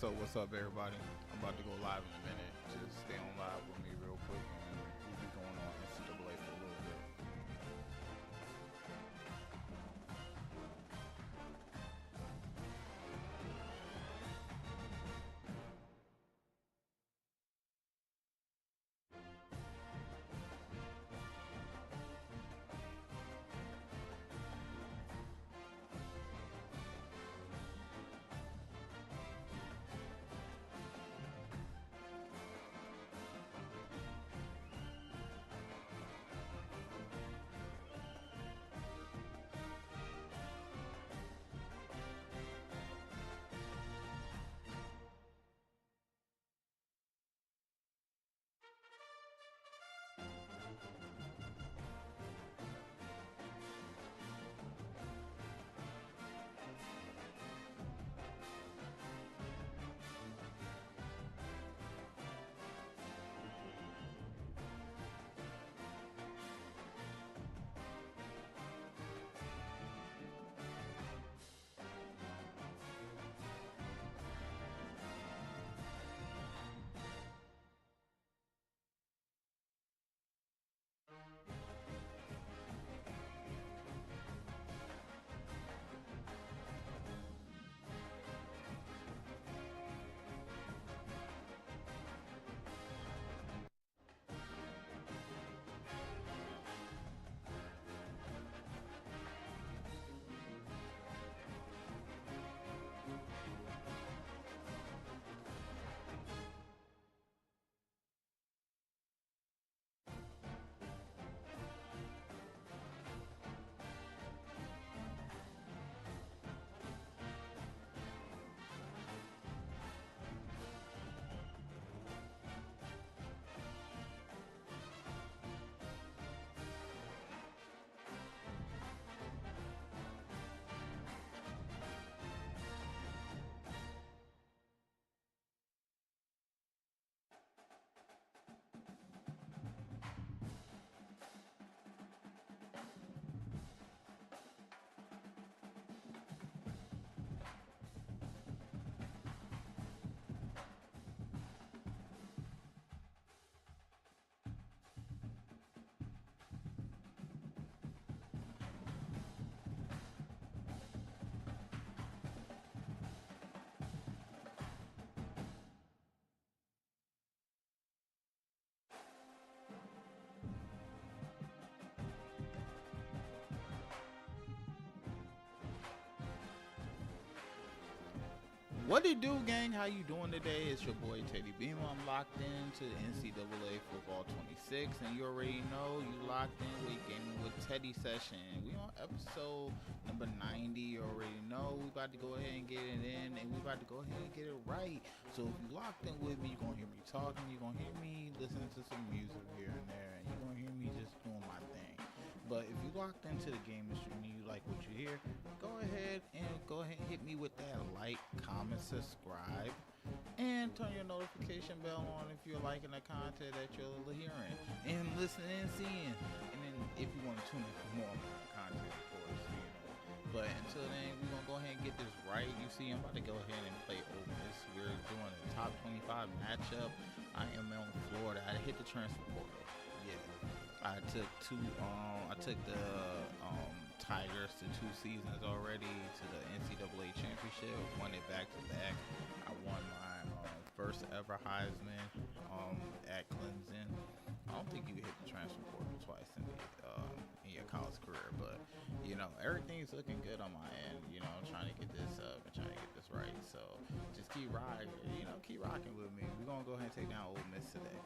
What's up, everybody? I'm about to go live in a minute. Just stay on live with me real quick, and we'll be going on NCAA for a little bit. What it do, gang? How you doing today? It's your boy Teddy Beema. I'm locked into NCAA Football 26, and you already know you locked in with Gamin Wit Teddy session. We on episode number 90. You already know we about to go ahead and get it in, and we about to go ahead and get it right. So if you locked in with me, you're gonna hear me talking. You're gonna hear me listening to some music here and there, and you're gonna hear me just doing my thing. But if you locked into the game and you like what you hear, go ahead and hit me with that like, comment, subscribe, and turn your notification bell on if you're liking the content that you're hearing and listening and seeing. And then if you want to tune in for more content, of course. But until then, we're gonna go ahead and get this right. You see, I'm about to go ahead and play Ole Miss. We're doing a top 25 matchup. I am on Florida. I hit the transfer portal. Yeah. I took the Tigers to 2 seasons already to the NCAA championship. Won it back to back. I won my first ever Heisman at Clemson. I don't think you can hit the transfer portal twice in your college career, but you know everything's looking good on my end. You know, I'm trying to get this up and trying to get this right. So just keep riding. You know, keep rocking with me. We're gonna go ahead and take down Ole Miss today.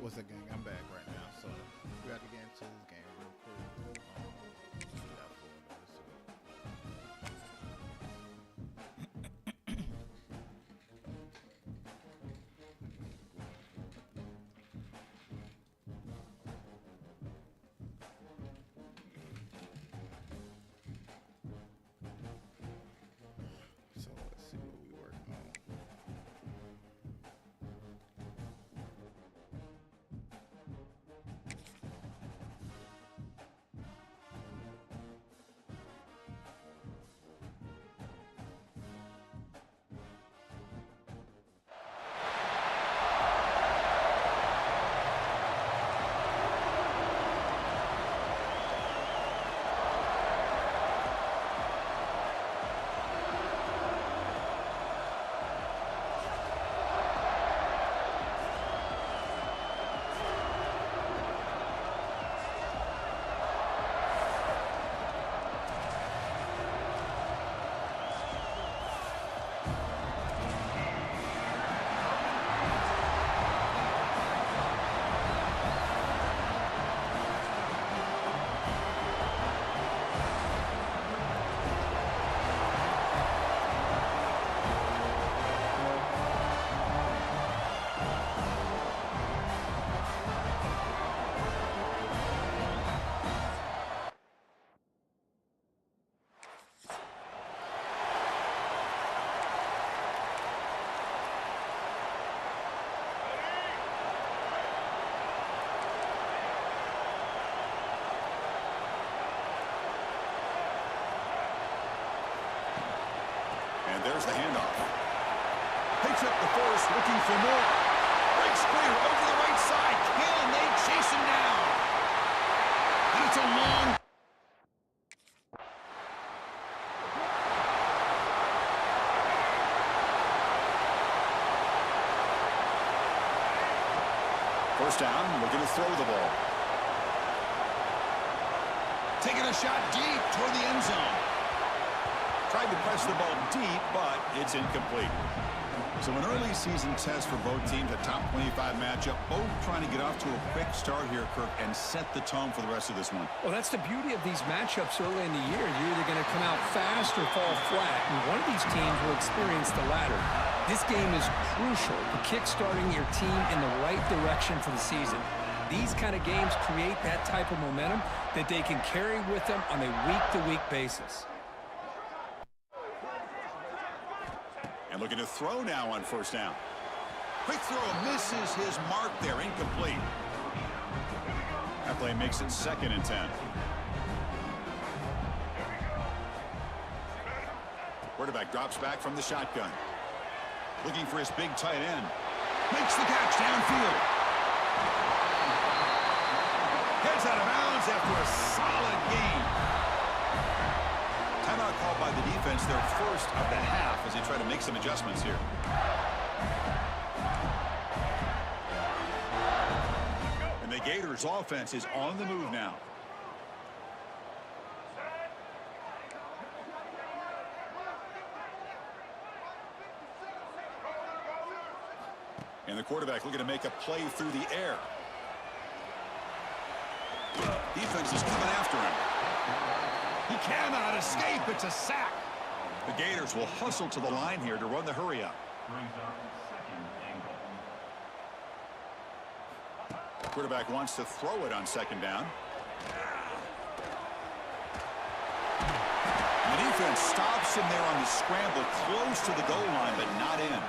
what's up, gang? I'm back right now, so we got to get into this game real quick. Without further ado. So let's see what we working on. And there's the handoff. Picks up the force, looking for more. Breaks clear over the right side. Can they chase him down? And it's a long... First down, looking to throw the ball. Taking a shot deep toward the end zone. Tried to press the ball deep, but it's incomplete. So an early season test for both teams, a top 25 matchup, both trying to get off to a quick start here, Kirk, and set the tone for the rest of this one. Well, that's the beauty of these matchups early in the year. You're either going to come out fast or fall flat, and one of these teams will experience the latter. This game is crucial to kick-starting your team in the right direction for the season. These kind of games create that type of momentum that they can carry with them on a week-to-week basis. And looking to throw now on first down. Quick throw misses his mark there, incomplete. That play makes it 2nd and 10. Quarterback drops back from the shotgun. Looking for his big tight end. Makes the catch downfield. Heads out of bounds after a solid gain. Timeout called by the defense, their first of the half, as they try to make some adjustments here. And the Gators' offense is on the move now. And the quarterback looking to make a play through the air. Defense is coming after him. He cannot escape. It's a sack. The Gators will hustle to the line here to run the hurry up. Quarterback wants to throw it on 2nd down. And the defense stops him there on the scramble, close to the goal line, but not in.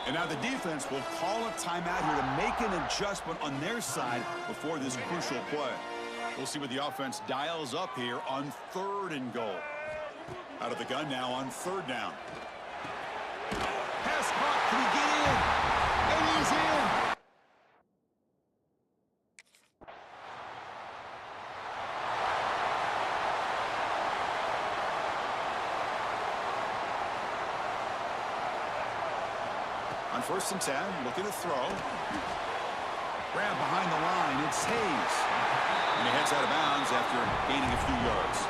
And now the defense will call a timeout here to make an adjustment on their side before this crucial play. We'll see what the offense dials up here on 3rd and goal. Out of the gun now on 3rd down. Pass caught. Can he get in? And he's in. On 1st and 10, looking to throw. Grab behind the line. It's Hayes. And he heads out of bounds after gaining a few yards.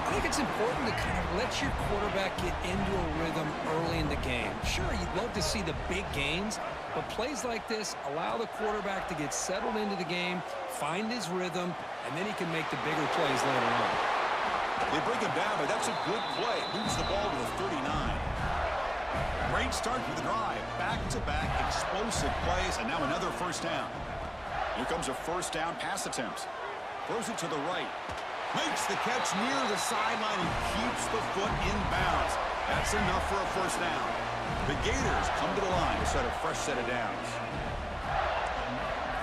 I think it's important to kind of let your quarterback get into a rhythm early in the game. Sure, you'd love to see the big gains, But plays like this allow the quarterback to get settled into the game, find his rhythm, and then he can make the bigger plays later on. They bring him down, but that's a good play. Moves the ball to the 39. Great start for the drive. Back-to-back explosive plays, and now another first down. Here comes a first down pass attempt. Throws it to the right. Makes the catch near the sideline and keeps the foot in bounds. That's enough for a first down. The Gators come to the line to set a fresh set of downs.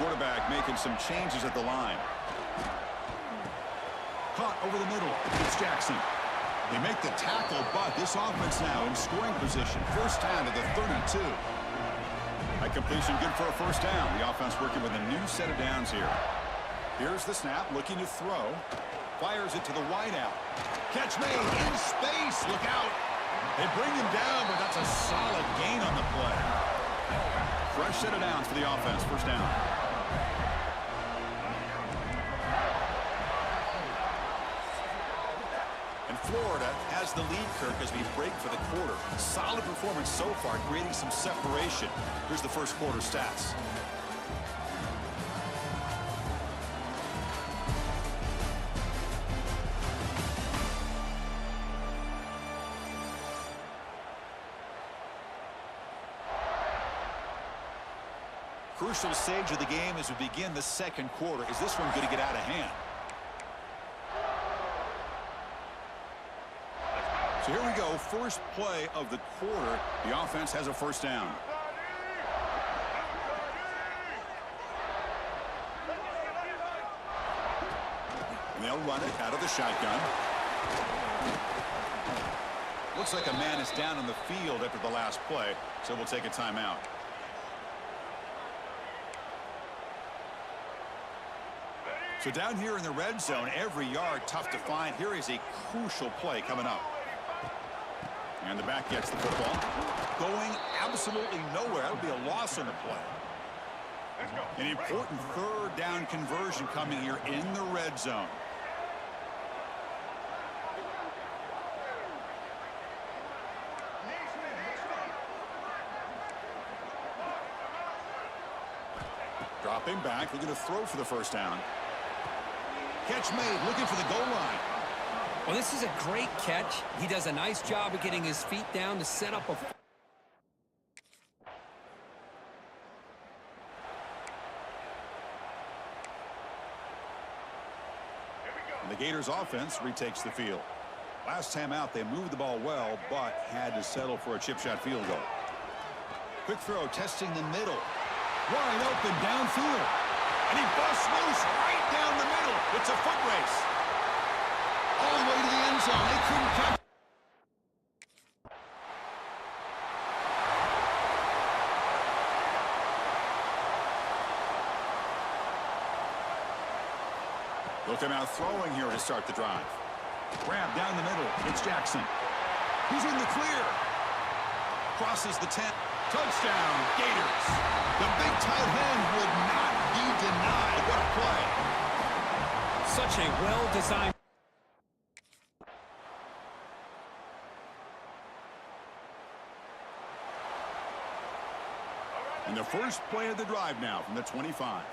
Quarterback making some changes at the line. Caught over the middle. It's Jackson. They make the tackle, but this offense now in scoring position. First down to the 32. That completion good for a first down. The offense working with a new set of downs here. Here's the snap, looking to throw. Fires it to the wideout. Catch made in space. Look out. They bring him down, but that's a solid gain on the play. Fresh set of downs for the offense. First down. And Florida has the lead, Kirk, as we break for the quarter. Solid performance so far, creating some separation. Here's the first quarter stats. Crucial stage of the game as we begin the second quarter. Is this one going to get out of hand? So here we go. First play of the quarter. The offense has a first down. And they'll run it out of the shotgun. Looks like a man is down on the field after the last play, so we'll take a timeout. So down here in the red zone, every yard tough to find. Here is a crucial play coming up. And the back gets the football. Going absolutely nowhere. That would be a loss on the play. An important third down conversion coming here in the red zone. Dropping back, looking to throw for the first down. Catch made, looking for the goal line. Well, this is a great catch. He does a nice job of getting his feet down to set up a... And the Gators offense retakes the field. Last time out, they moved the ball well, but had to settle for a chip shot field goal. Quick throw, testing the middle. Wide open downfield. And he busts loose right down the middle. It's a foot race. All the way to the end zone. They couldn't catch. They'll come out throwing here to start the drive. Grab down the middle. It's Jackson. He's in the clear. Crosses the 10. Touchdown, Gators. The big tight end would not be denied. What a play. Such a well-designed... And the first play of the drive now from the 25.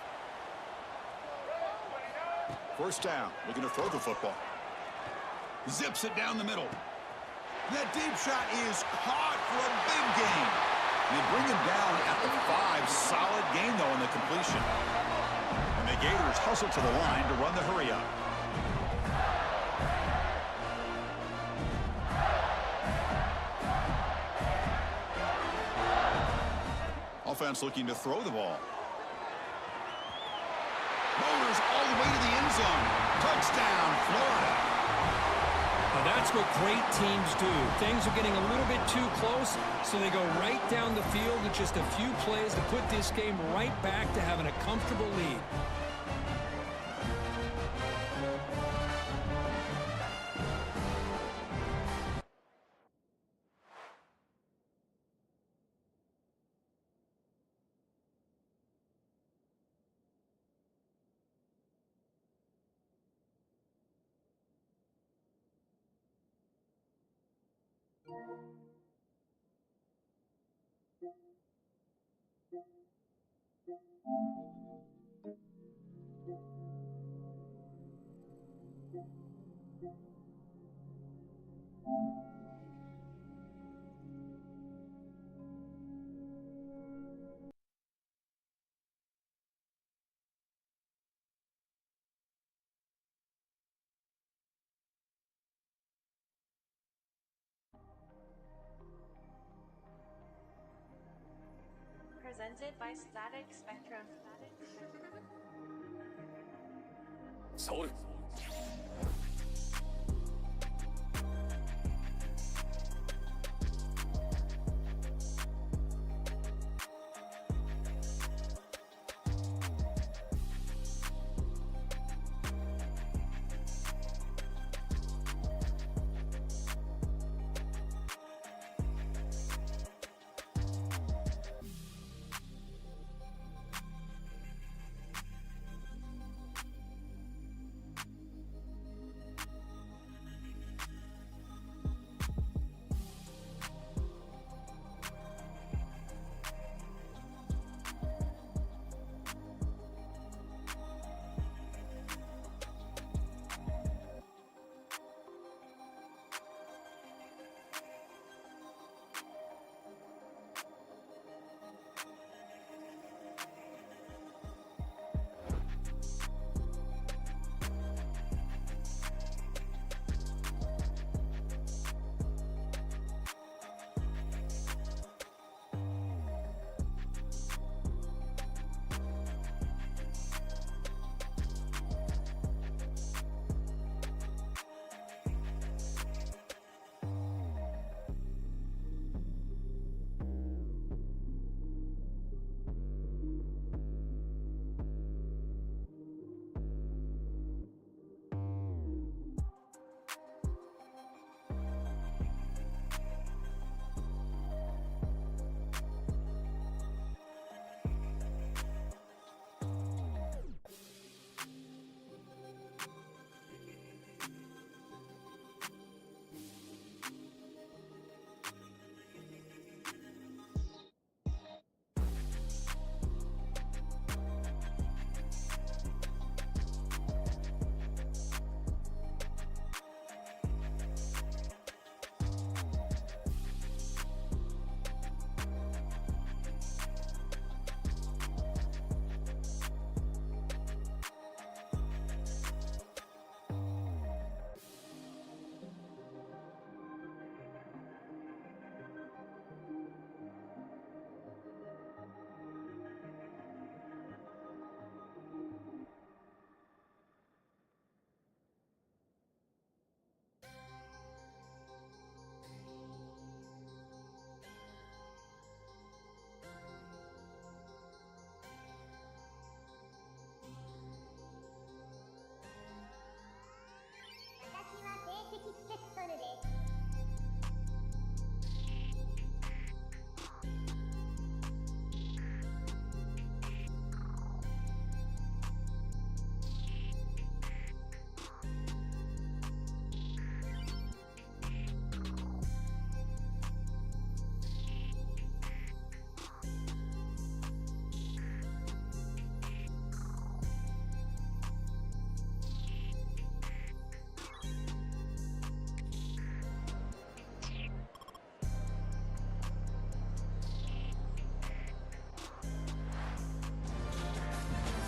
First down, looking to throw the football. Zips it down the middle. That deep shot is caught for a big gain. They bring him down at the 5. Solid gain, though, in the completion. And the Gators hustle to the line to run the hurry-up. Offense looking to throw the ball. Motors all the way to the end zone. Touchdown, Florida. Well, that's what great teams do. Things are getting a little bit too close, so they go right down the field with just a few plays to put this game right back to having a comfortable lead. Presented by Static Spectrum. Sold.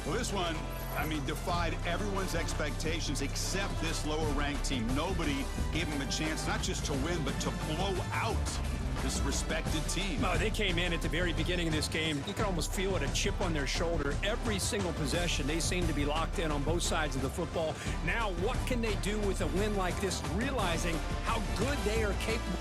Well, this one, I mean, defied everyone's expectations except this lower-ranked team. Nobody gave them a chance not just to win, but to blow out this respected team. Oh, they came in at the very beginning of this game. You can almost feel it, a chip on their shoulder. Every single possession, they seem to be locked in on both sides of the football. Now, what can they do with a win like this, realizing how good they are capable?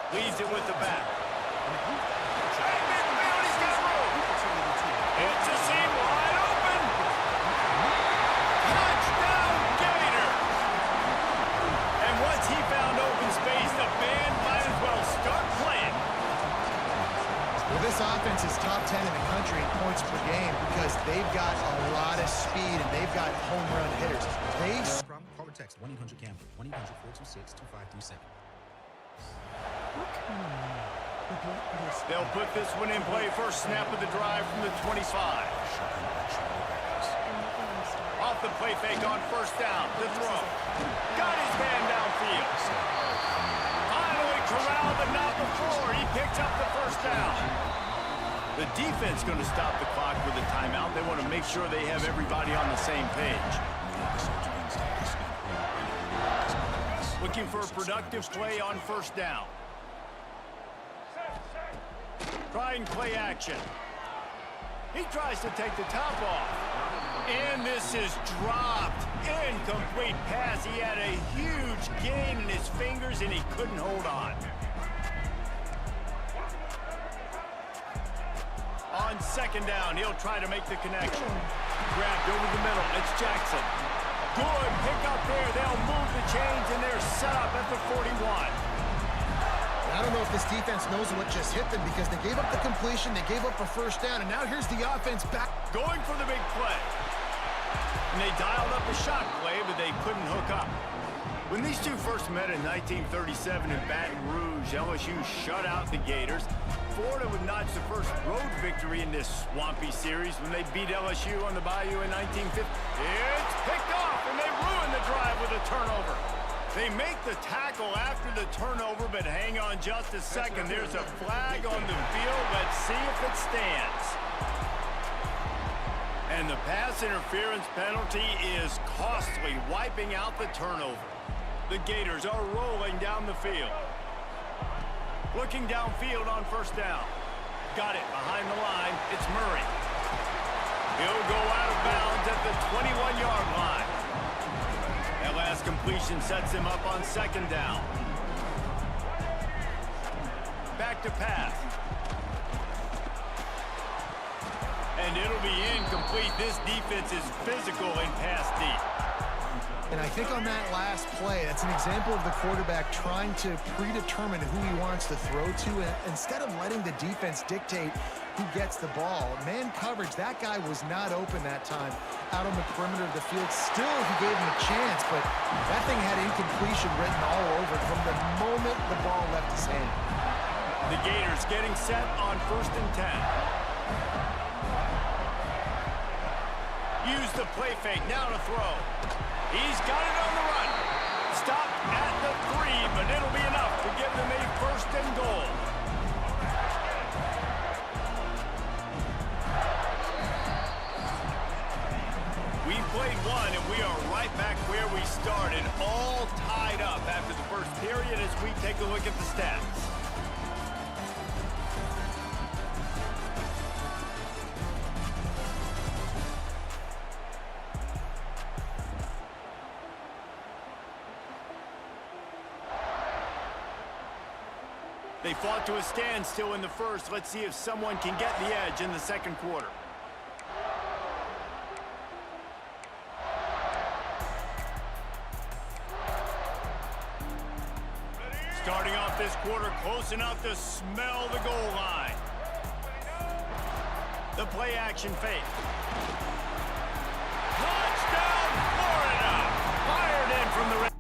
Leads it with the back. Hey, midfield, he's got room. It's a seam wide open. Touchdown, Gator. And once he found open space, the band might as well start playing. Well, this offense is top 10 in the country in points per game because they've got a lot of speed and they've got home run hitters. Call or text 1-800-GAMBLER, 1-800-426-2527. They'll put this one in play. First snap of the drive from the 25. Off the play fake on first down. The throw. Got his man downfield. Finally corralled, but not before. He picked up the first down. The defense going to stop the clock with a timeout. They want to make sure they have everybody on the same page. Looking for a productive play on first down. Trying play action. He tries to take the top off. And this is dropped. Incomplete pass. He had a huge gain in his fingers and he couldn't hold on. On second down, he'll try to make the connection. Grabbed over the middle. It's Jackson. Good pick up there. They'll move the chains and they're set up at the 41. I don't know if this defense knows what just hit them because they gave up the completion, they gave up a first down, and now here's the offense back. Going for the big play. And they dialed up a shot play, but they couldn't hook up. When these two first met in 1937 in Baton Rouge, LSU shut out the Gators. Florida would notch the first road victory in this swampy series when they beat LSU on the Bayou in 1950. It's picked off, and they ruin the drive with a turnover. They make the tackle after the turnover, but hang on just a second. There's a flag on the field. Let's see if it stands. And the pass interference penalty is costly, wiping out the turnover. The Gators are rolling down the field. Looking downfield on first down. Got it behind the line. It's Murray. He'll go out of bounds at the 21-yard line. That last completion sets him up on second down. Back to pass. And it'll be incomplete. This defense is physical and pass deep. And I think on that last play, that's an example of the quarterback trying to predetermine who he wants to throw to, and instead of letting the defense dictate who gets the ball. Man coverage, that guy was not open that time out on the perimeter of the field. Still, he gave him a chance, but that thing had incompletion written all over it from the moment the ball left his hand. The Gators getting set on 1st and 10. Use the play fake, now to throw. He's got it on the run. Stopped at the 3, but it'll be enough to give them a 1st and goal. We played one, and we are right back where we started, all tied up after the first period as we take a look at the stats. They fought to a standstill in the first. Let's see if someone can get the edge in the second quarter. Starting off this quarter close enough to smell the goal line. The play action fake. Touchdown, Florida! Fired in from the red.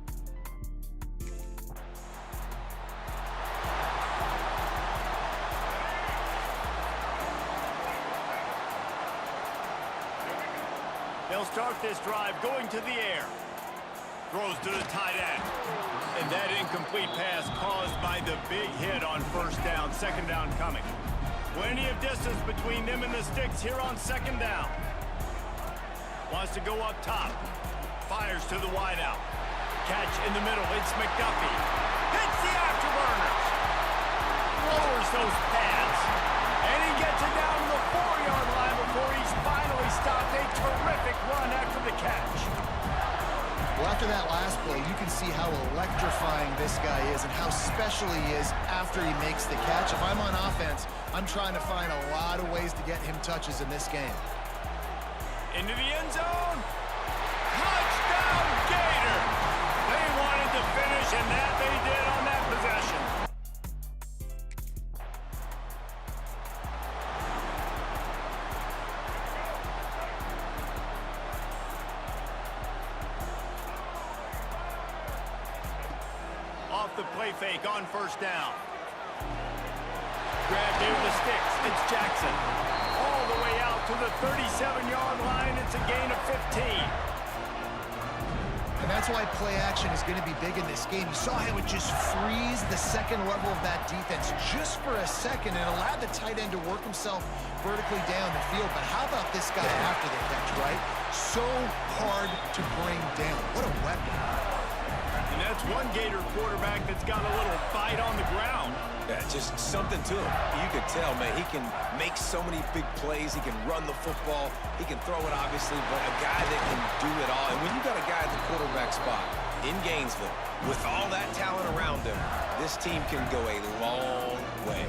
They'll start this drive going to the air. Throws to the tight end. And that incomplete pass caused by the big hit on first down. Second down coming. Plenty of distance between them and the sticks here on second down. Wants to go up top. Fires to the wideout. Catch in the middle. It's McDuffie. Hits the afterburners. Lowers those pads. And he gets it down to the 4-yard line before he's finally stopped. A terrific run after the catch. Well, after that last play, you can see how electrifying this guy is and how special he is after he makes the catch. If I'm on offense, I'm trying to find a lot of ways to get him touches in this game. Into the end zone. Touchdown, Gator! They wanted to finish, and that they did on that possession. Off the play fake on first down. Grab near the sticks. It's Jackson. All the way out to the 37-yard line. It's a gain of 15. And that's why play action is going to be big in this game. You saw how it just freeze the second level of that defense just for a second and allowed the tight end to work himself vertically down the field. But how about this guy after the catch, right? So hard to bring down. What a weapon. And that's one Gator quarterback that's got a little fight on the ground. Yeah, just something to him. You could tell, man, he can make so many big plays. He can run the football. He can throw it, obviously, but a guy that can do it all. And when you got a guy at the quarterback spot in Gainesville with all that talent around him, this team can go a long way.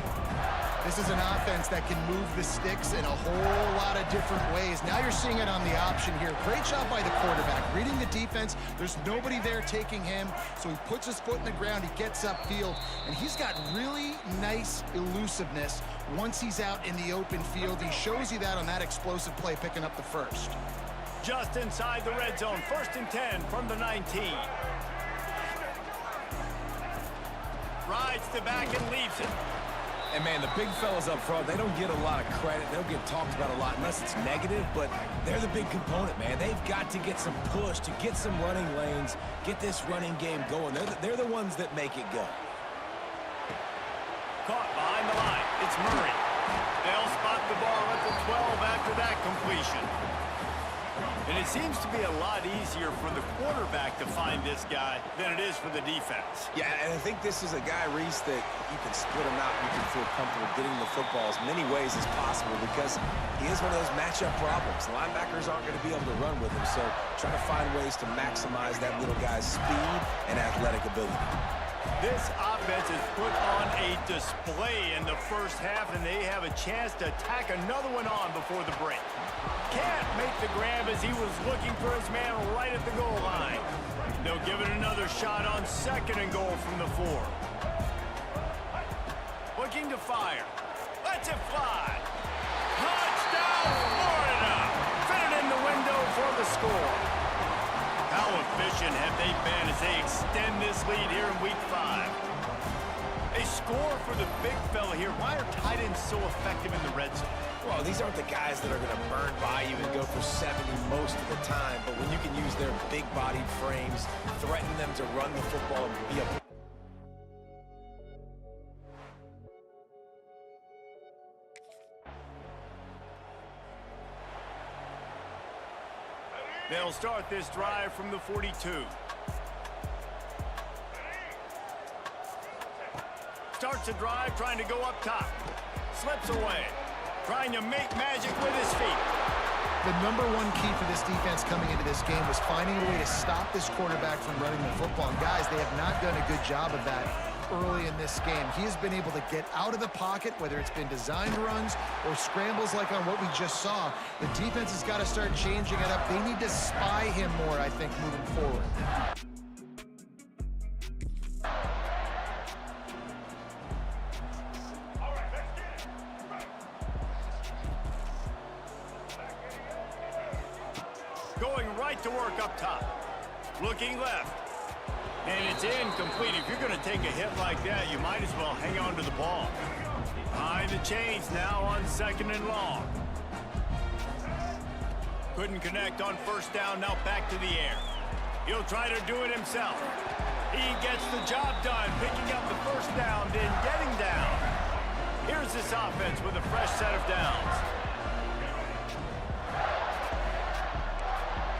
This is an offense that can move the sticks in a whole lot of different ways. Now you're seeing it on the option here. Great job by the quarterback. Reading the defense, there's nobody there taking him, so he puts his foot in the ground, he gets upfield, and he's got really nice elusiveness once he's out in the open field. He shows you that on that explosive play, picking up the first. Just inside the red zone, 1st and 10 from the 19. Rides to back and leaves it. And, man, the big fellas up front, they don't get a lot of credit. They don't get talked about a lot unless it's negative, but they're the big component, man. They've got to get some push, to get some running lanes, get this running game going. They're the ones that make it go. Caught behind the line. It's Murray. They'll spot the ball at the 12 after that completion. And it seems to be a lot easier for the quarterback to find this guy than it is for the defense. Yeah, and I think this is a guy, Reese, that you can split him out. You can feel comfortable getting the football as many ways as possible because he is one of those matchup problems. Linebackers aren't going to be able to run with him, so try to find ways to maximize that little guy's speed and athletic ability. This offense has put on a display in the first half, and they have a chance to tack another one on before the break. Can't make the grab as he was looking for his man right at the goal line. They'll give it another shot on 2nd and goal from the 4. Looking to fire. Lets it fly. Touchdown, Florida! Fit it in the window for the score. How efficient have they been as they extend this lead here in Week 5? A score for the big fella here. Why are tight ends so effective in the red zone? Well, these aren't the guys that are going to burn by you and go for 70 most of the time, but when you can use their big-bodied frames, threaten them to run the football and be a... They'll start this drive from the 42. Starts a drive trying to go up top. Slips away. Trying to make magic with his feet. The number one key for this defense coming into this game was finding a way to stop this quarterback from running the football. And guys, they have not done a good job of that early in this game. He has been able to get out of the pocket, whether it's been designed runs or scrambles like on what we just saw. The defense has got to start changing it up. They need to spy him more, I think, moving forward. Going right to work up top. Looking left. And it's incomplete. If you're going to take a hit like that, you might as well hang on to the ball. Behind the chains now on 2nd and long. Couldn't connect on 1st down, now back to the air. He'll try to do it himself. He gets the job done, picking up the 1st down, then getting down. Here's this offense with a fresh set of downs.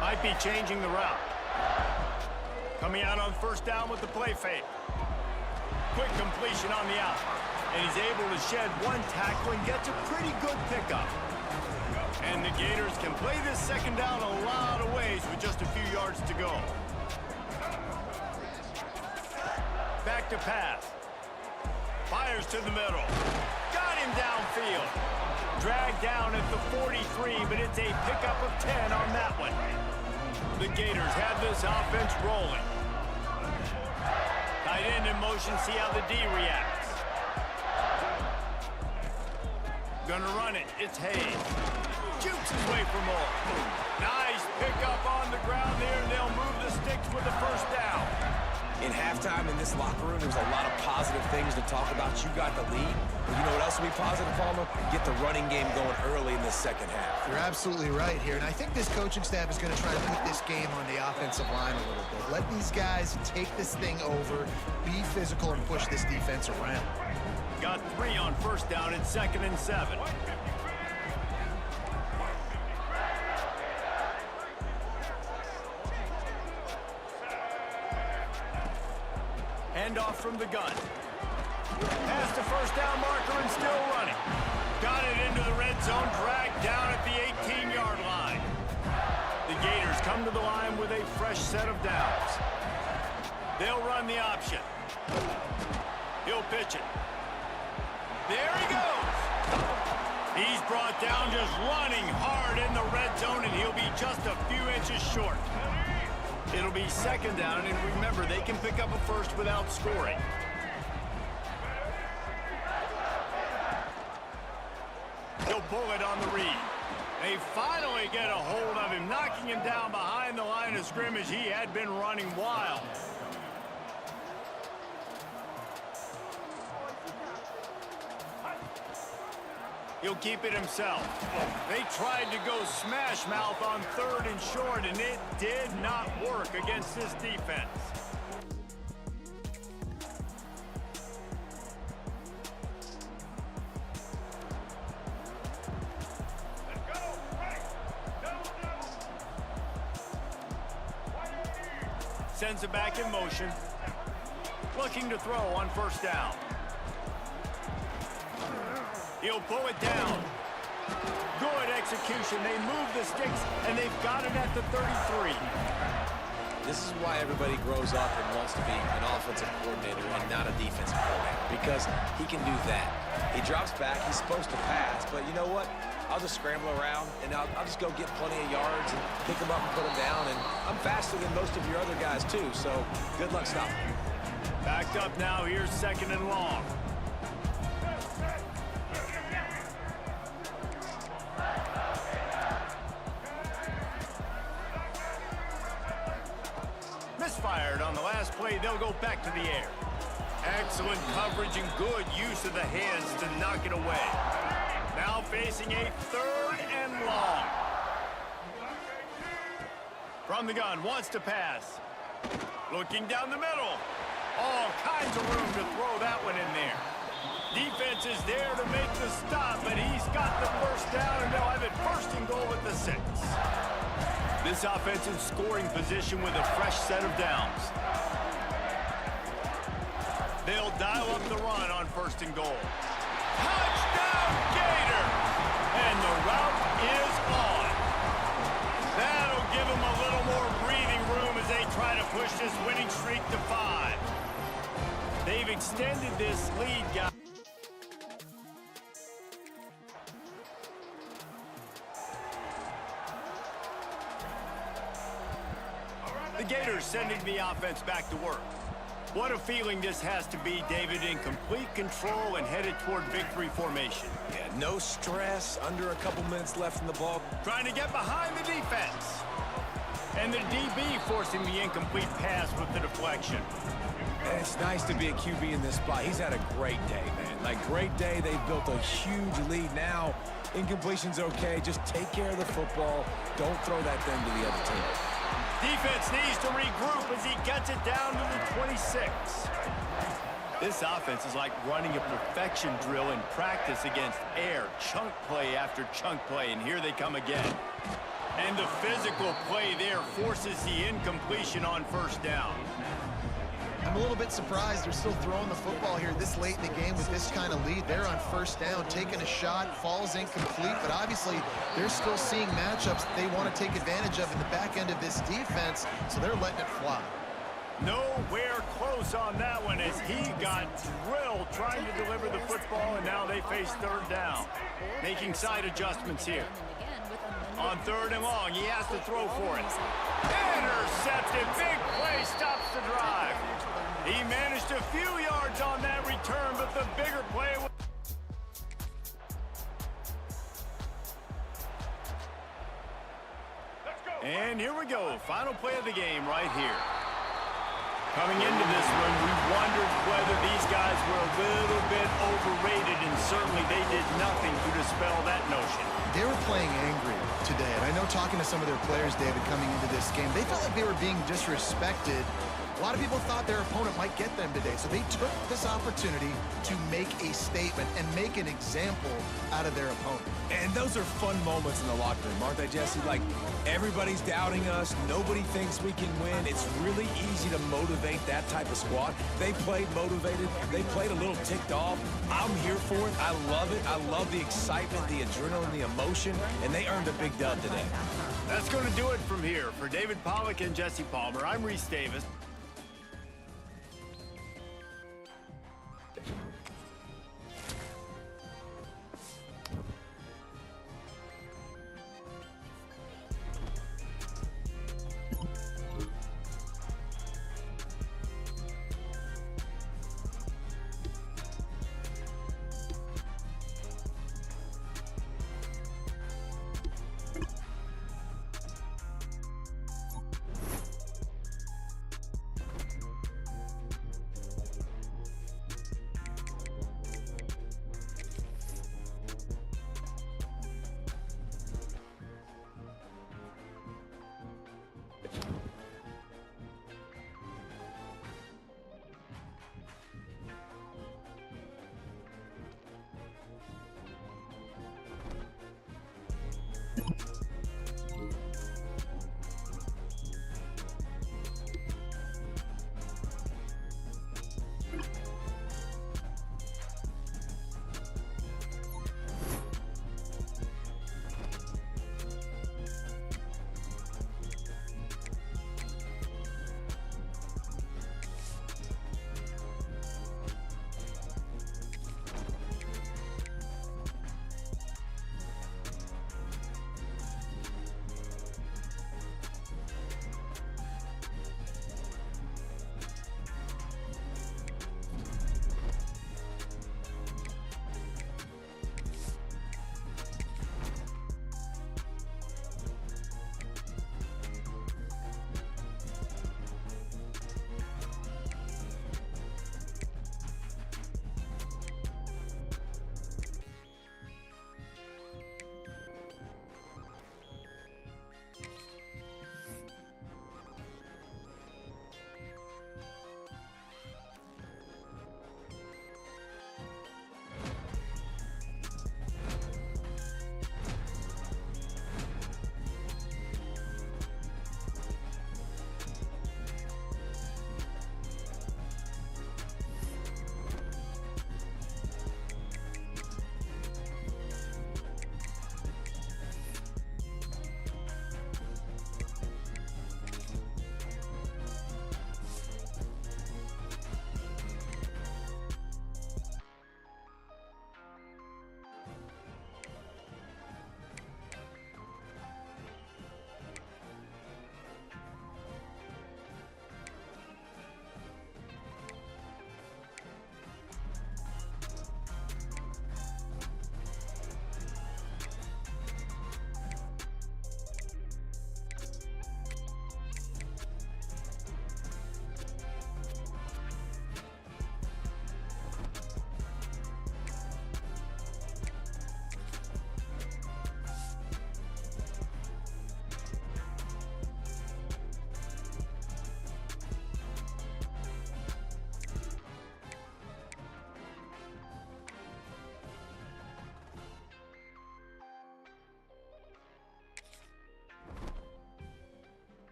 Might be changing the route. Coming out on 1st down with the play fake. Quick completion on the out. And he's able to shed one tackle and gets a pretty good pickup. And the Gators can play this 2nd down a lot of ways with just a few yards to go. back to pass. Fires to the middle. Got him downfield. Dragged down at the 43, but it's a pickup of 10 on that one. The Gators have this offense rolling. Tight end in motion, see how the D reacts. Gonna run it, it's Hayes. Jukes his way for more. Nice pickup on the ground there, and they'll move the sticks with the first down. In halftime in this locker room, there was a lot of positive things to talk about. You got the lead. But you know what else will be positive, Palmer? Get the running game going early in the second half. You're absolutely right here, and I think this coaching staff is going to try to put this game on the offensive line a little bit. Let these guys take this thing over, be physical, and push this defense around. Got 3 on first down and 2nd and 7. Handoff from the gun. Past the first down marker and still running. Got it into the red zone, dragged down at the 18-yard line. The Gators come to the line with a fresh set of downs. They'll run the option. He'll pitch it. There he goes. He's brought down just running hard in the red zone, and he'll be just a few inches short. It'll be 2nd down, and remember, they can pick up a first without scoring. He'll pull it on the read. They finally get a hold of him, knocking him down behind the line of scrimmage. He had been running wild. He'll keep it himself. They tried to go smash mouth on 3rd and short, and it did not work against this defense. Sends it back in motion. Looking to throw on first down. He'll pull it down. Good execution. They move the sticks, and they've got it at the 33. This is why everybody grows up and wants to be an offensive coordinator and not a defensive coordinator, because he can do that. He drops back. He's supposed to pass, but you know what? I'll just scramble around, and I'll just go get plenty of yards and pick them up and put them down, and I'm faster than most of your other guys, too, so good luck stopping me. Backed up now. Here's 2nd and long. Misfired on the last play. They'll go back to the air. Excellent coverage and good use of the hands to knock it away. Now facing a 3rd and long. From the gun, wants to pass. Looking down the middle. All kinds of room to throw that one in there. Defense is there to make the stop, but he's got the first down, and they'll have it 1st and goal at the 6. This offensive scoring position with a fresh set of downs. They'll dial up the run on 1st and goal. Touchdown, Gator! And the route is on. That'll give them a little more breathing room as they try to push this winning streak to 5. They've extended this lead, guys. The Gators sending the offense back to work. What a feeling this has to be, David, in complete control and headed toward victory formation. Yeah, no stress, under a couple minutes left in the ball. Trying to get behind the defense. And the DB forcing the incomplete pass with the deflection. And it's nice to be a QB in this spot. He's had a great day, man. Like, great day. They've built a huge lead now. Incompletion's okay. Just take care of the football. Don't throw that thing to the other team. Defense needs to regroup as he gets it down to the 26. This offense is like running a perfection drill in practice against air. Chunk play after chunk play, and here they come again. And the physical play there forces the incompletion on 1st down. I'm a little bit surprised they're still throwing the football here this late in the game with this kind of lead. They're on 1st down, taking a shot, falls incomplete, but obviously they're still seeing matchups that they want to take advantage of in the back end of this defense, so they're letting it fly. Nowhere close on that one as he got drilled trying to deliver the football, and now they face third down. Making side adjustments here. On 3rd and long, he has to throw for it. Intercepted. Big play stops the drive. He managed a few yards on that return, but the bigger play was... And here we go. Final play of the game right here. Coming into this one, we wondered whether these guys were a little bit overrated, and certainly they did nothing to dispel that notion. They were playing angry today, and I know talking to some of their players, David, coming into this game, they felt like they were being disrespected. A lot of people thought their opponent might get them today, so they took this opportunity to make a statement and make an example out of their opponent. And those are fun moments in the locker room, aren't they, Jesse? Like, everybody's doubting us. Nobody thinks we can win. It's really easy to motivate that type of squad. They played motivated. They played a little ticked off. I'm here for it. I love it. I love the excitement, the adrenaline, the emotion, and they earned a big dub today. That's going to do it from here. For David Pollack and Jesse Palmer, I'm Reese Davis.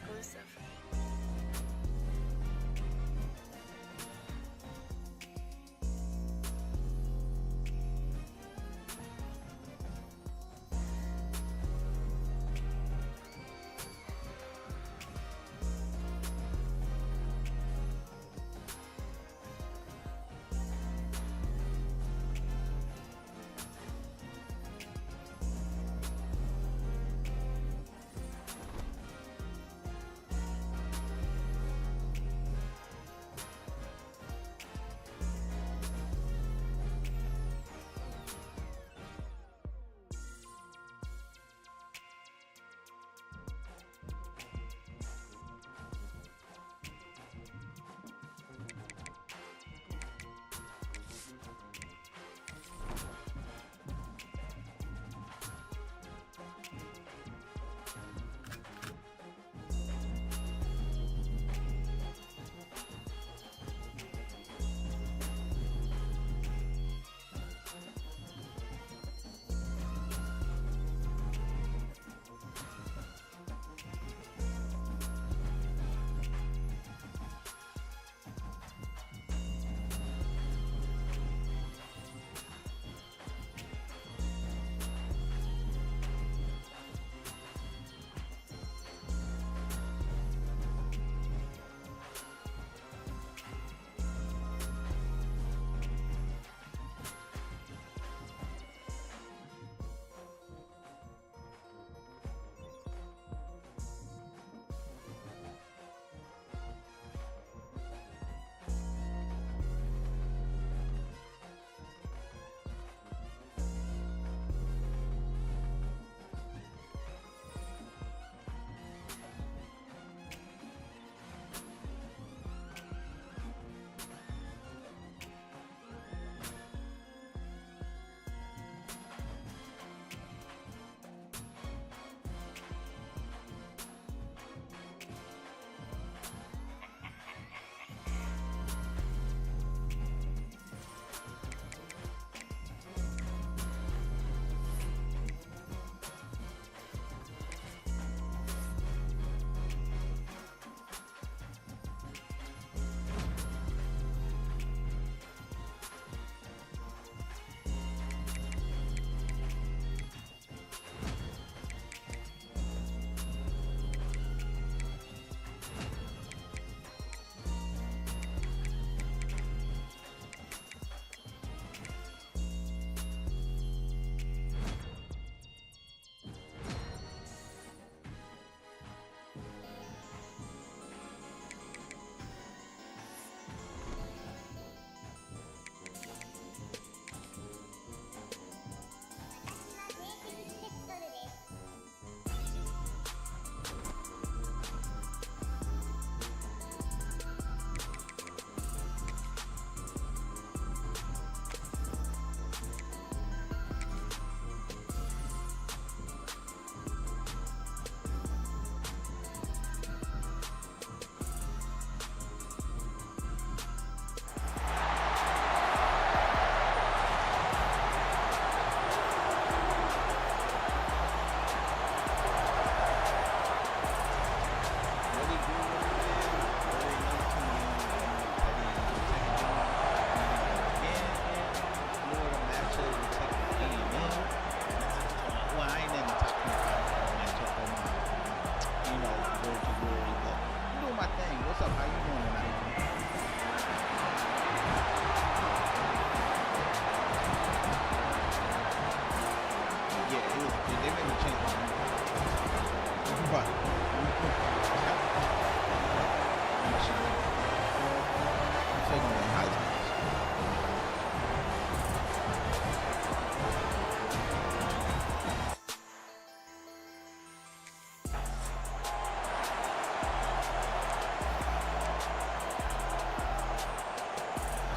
exclusive.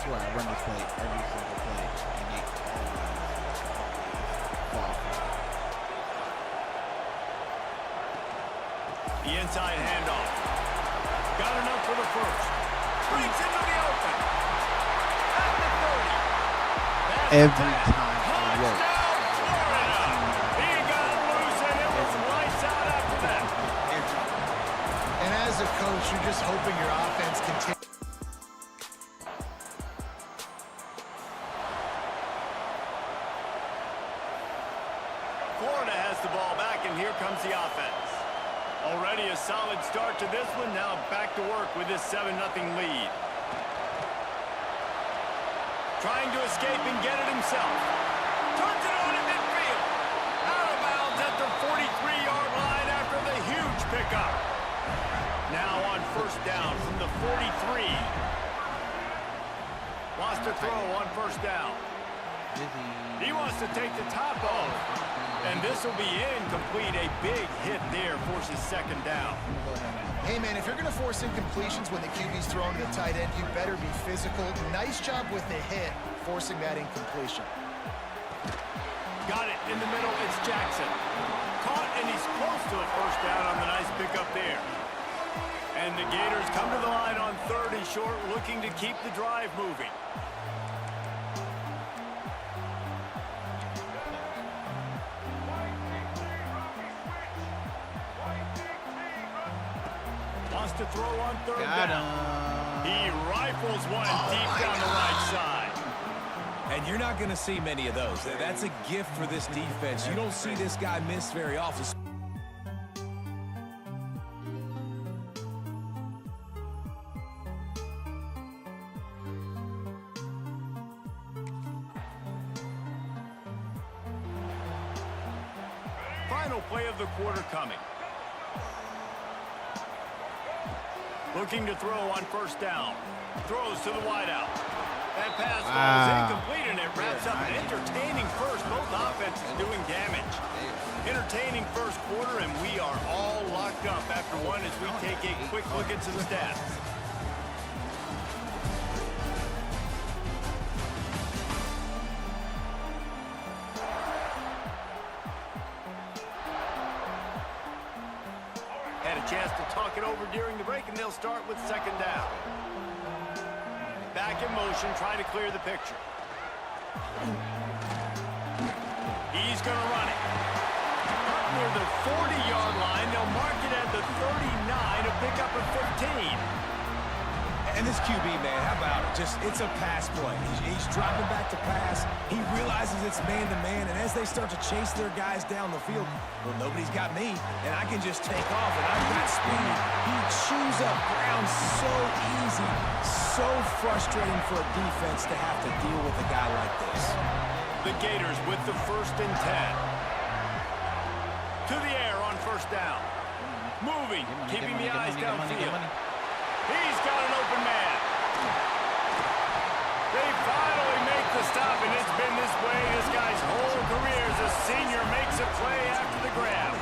swear I run this play every single play, and they always fall for it. The inside handoff. Got enough for the first. Breaks into the open. At the 30. That's Every time it works. He got loose and it was lights out after that. just hoping your offense continues. Florida has the ball back, and here comes the offense. Already a solid start to this one. Now back to work with this 7-0 lead. Trying to escape and get it himself. Turns it on in midfield. Out of bounds at the 43-yard line after the huge pickup. Now on first down from the 43. Wants to throw on first down. He wants to take the top off. And this will be incomplete. A big hit there forces second down. Hey, man, if you're going to force incompletions when the QB's throwing to the tight end, you better be physical. Nice job with the hit, forcing that incompletion. Got it in the middle. It's Jackson. Caught, and he's close to a first down on the nice pickup there. And the Gators come to the line on 3rd and short, looking to keep the drive moving. To throw on 3rd down. He rifles one deep down the right side. And you're not going to see many of those. That's a gift for this defense. You don't see this guy miss very often. Final play of the quarter coming. Looking to throw on first down. Throws to the wideout. That pass falls incomplete, and it wraps up an entertaining first. Both offenses doing damage. Entertaining first quarter, and we are all locked up after one as we take a quick look at some stats. Chance to talk it over during the break, and they'll start with second down. Back in motion, trying to clear the picture. He's going to run it. Up near the 40-yard line. They'll mark it at the 39, a pickup of 15. And this QB, man, how about it? It's a pass play. He's dropping back to pass. He realizes it's man-to-man, and as they start to chase their guys down the field, well, nobody's got me, and I can just take off, and I've got speed. He chews up ground so easy, so frustrating for a defense to have to deal with a guy like this. The Gators with the 1st and 10. To the air on first down. Moving, keeping the eyes downfield. He's got an open man. They finally make the stop, and it's been this way this guy's whole career as a senior makes a play after the grab.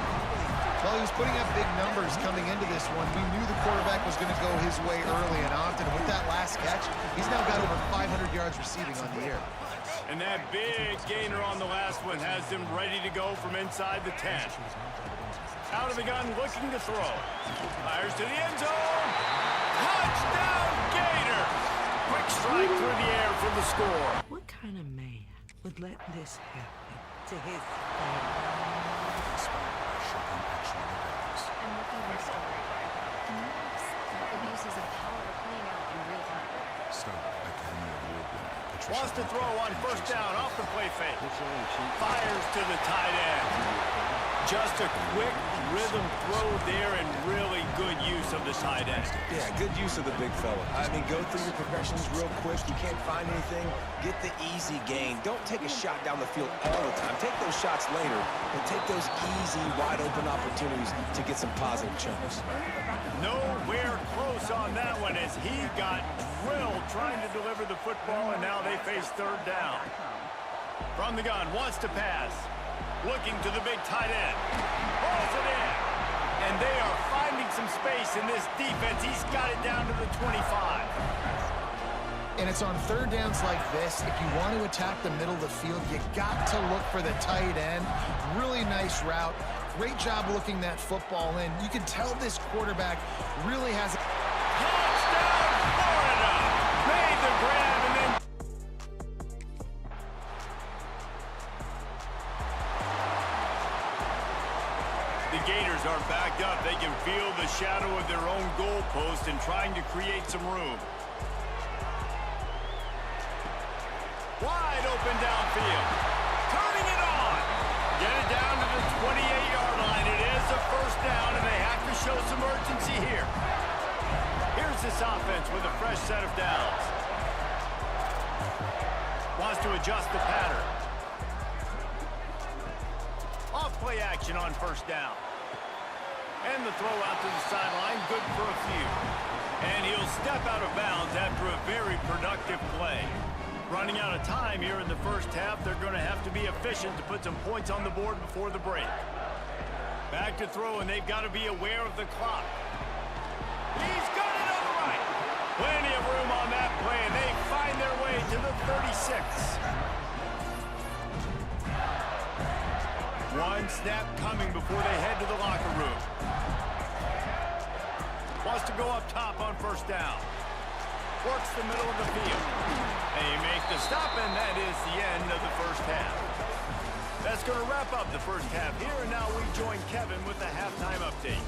Well, he was putting up big numbers coming into this one. We knew the quarterback was going to go his way early and often. With that last catch, he's now got over 500 yards receiving on the year. And that big gainer on the last one has them ready to go from inside the 10. Out of the gun, looking to throw. Fires to the end zone. Touchdown, Gators! Quick strike through the air for the score. What kind of man would let this happen to his family? I'm looking at your story. Abuses of power are playing out in real time. Wants to throw on first down off the play fake. Fires to the tight end. Just a quick rhythm throw there, and really good use of the tight end. Yeah, good use of the big fella. I mean, go through your progressions real quick. You can't find anything. Get the easy gain. Don't take a shot down the field all the time. Take those shots later, and take those easy, wide-open opportunities to get some positive chunks. Nowhere close on that one as he got drilled trying to deliver the football, and now they face third down. From the gun, wants to pass. Looking to the big tight end. Pulls it in. And they are finding some space in this defense. He's got it down to the 25. And it's on third downs like this. If you want to attack the middle of the field, you got to look for the tight end. Really nice route. Great job looking that football in. You can tell this quarterback really has a... Touchdown, Florida! Made the grab and then... The Gators are backed up. They can feel the shadow of their own goal post and trying to create some room. Wide open downfield. Turning it on. Get it down to the 28-yard line. It is a first down, and they have to show some urgency here. Here's this offense with a fresh set of downs. Wants to adjust the pattern. Off-play action on first down. And the throw out to the sideline, good for a few. And he'll step out of bounds after a very productive play. Running out of time here in the first half, they're going to have to be efficient to put some points on the board before the break. Back to throw, and they've got to be aware of the clock. He's got it on the right. Plenty of room on that play, and they find their way to the 36. One snap coming before they head to the locker room. Wants to go up top on first down. Works the middle of the field. They make the stop, and that is the end of the first half. That's going to wrap up the first half here, and now we join Kevin with the halftime update.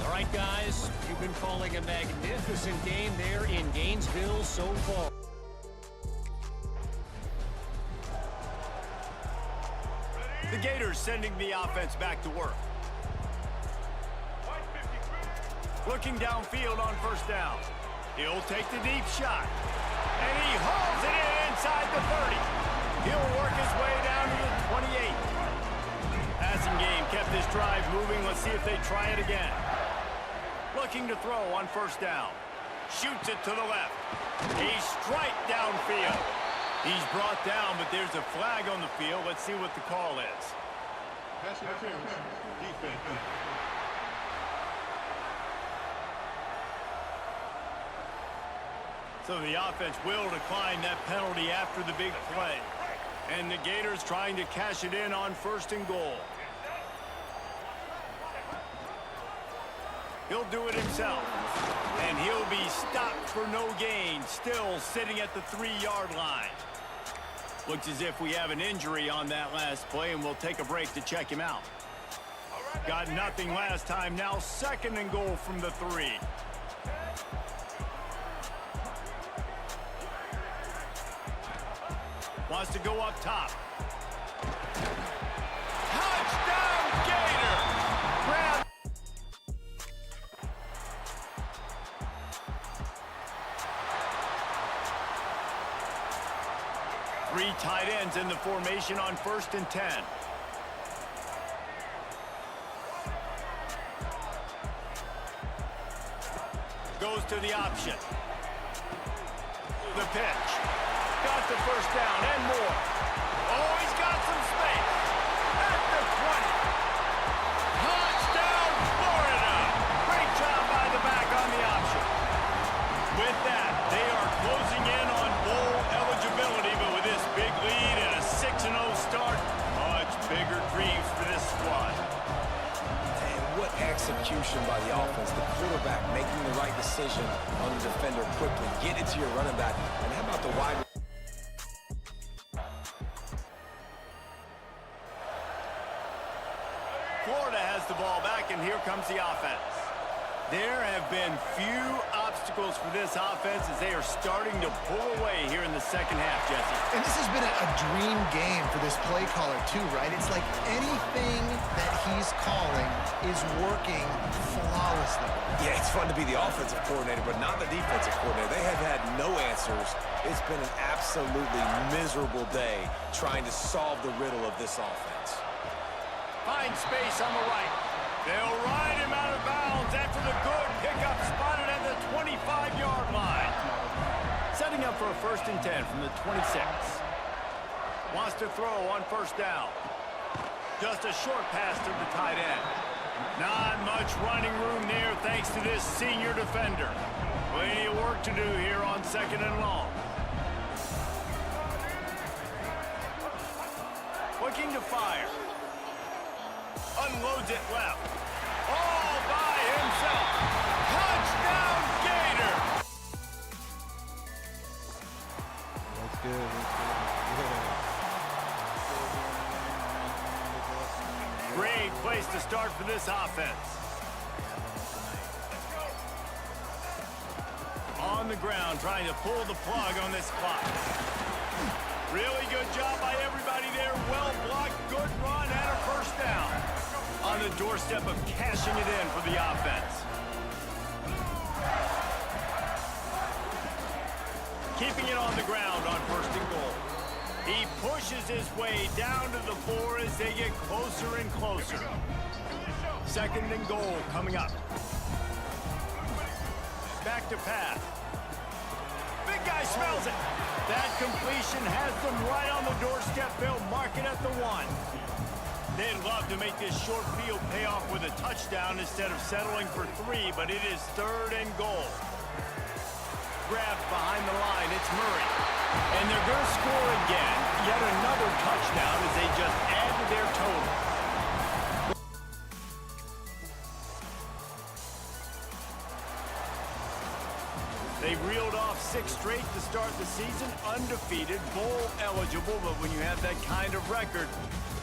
All right, guys, you've been calling a magnificent game there in Gainesville so far. The Gators sending the offense back to work. Looking downfield on first down. He'll take the deep shot. And he hauls it in inside the 30. He'll work his way down to the 28. Passing game kept this drive moving. Let's see if they try it again. Looking to throw on first down. Shoots it to the left. A strike downfield. He's brought down, but there's a flag on the field. Let's see what the call is. Pass interference, defense. So the offense will decline that penalty after the big play. And the Gators trying to cash it in on first and goal. He'll do it himself. And he'll be stopped for no gain, still sitting at the 3-yard line. Looks as if we have an injury on that last play, and we'll take a break to check him out. Got nothing last time, now second and goal from the 3. Wants to go up top. Touchdown, Gator! Grab. Three tight ends in the formation on first and 10. Goes to the option. The pitch. Got the first down and more. Oh, he's got some space. At the 20. Touchdown, Florida. Great job by the back on the option. With that, they are closing in on bowl eligibility, but with this big lead and a 6-0 start, much bigger dreams for this squad. And what execution by the offense. The quarterback making the right decision on the defender quickly. Get it to your running back. And how about the wide? Florida has the ball back, and here comes the offense. There have been few obstacles for this offense as they are starting to pull away here in the second half, Jesse. And this has been a dream game for this play caller, too, right? It's like anything that he's calling is working flawlessly. Yeah, it's fun to be the offensive coordinator, but not the defensive coordinator. They have had no answers. It's been an absolutely miserable day trying to solve the riddle of this offense. Finds space on the right. They'll ride him out of bounds after the good pickup spotted at the 25-yard line. Setting up for a first and 10 from the 26. Wants to throw on first down. Just a short pass to the tight end. Not much running room there thanks to this senior defender. Plenty of work to do here on second and long. Looking to fire. Unloads it left. All by himself. Touchdown, Gator! That's good. That's good. Great great place to start for this offense. On the ground, trying to pull the plug on this clock. Really good job by everybody there. Well blocked, good run, and a first down. On the doorstep of cashing it in for the offense. Keeping it on the ground on first and goal. He pushes his way down to the 4 as they get closer and closer. Second and goal coming up. Back to pass. Big guy smells it. That completion has them right on the doorstep. They'll mark it at the 1. They'd love to make this short field pay off with a touchdown instead of settling for 3, but it is third and goal. Grabbed behind the line, it's Murray. And they're going to score again. Yet another touchdown as they just add to their total. They reeled off 6 straight to start the season, undefeated, bowl eligible, but when you have that kind of record,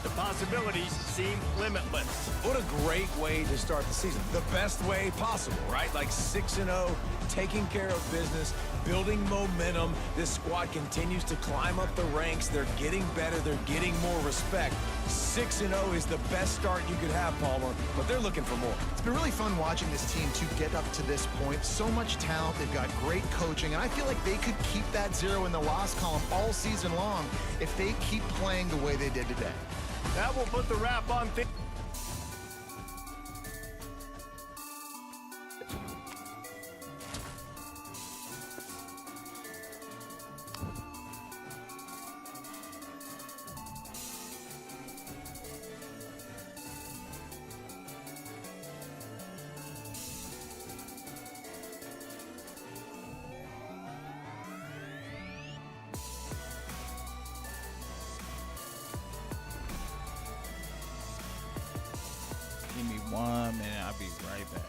the possibilities seem limitless. What a great way to start the season. The best way possible, right? Like 6-0, taking care of business, building momentum. This squad continues to climb up the ranks. They're getting better. They're getting more respect. 6-0 is the best start you could have, Palmer, but they're looking for more. It's been really fun watching this team to get up to this point. So much talent. They've got great coaching, and I feel like they could keep that 0 in the loss column all season long if they keep playing the way they did today. That will put the wrap on things. Give me 1 minute, I'll be right back.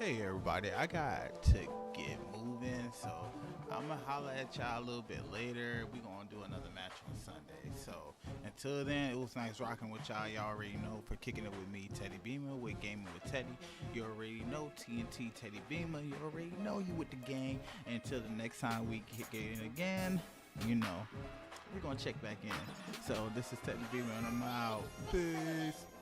Hey everybody, I got to get moving, so I'm gonna holler at y'all a little bit later. We gonna do another match on Sunday. So until then, it was nice rocking with y'all. Y'all already know, for kicking it with me, Teddy Beema, with Gamin Wit Teddy. You already know, TNT Teddy Beema. You already know you with the gang. Until the next time we kick it again, you know, we're gonna check back in. So this is Teddy Beema, and I'm out. Peace.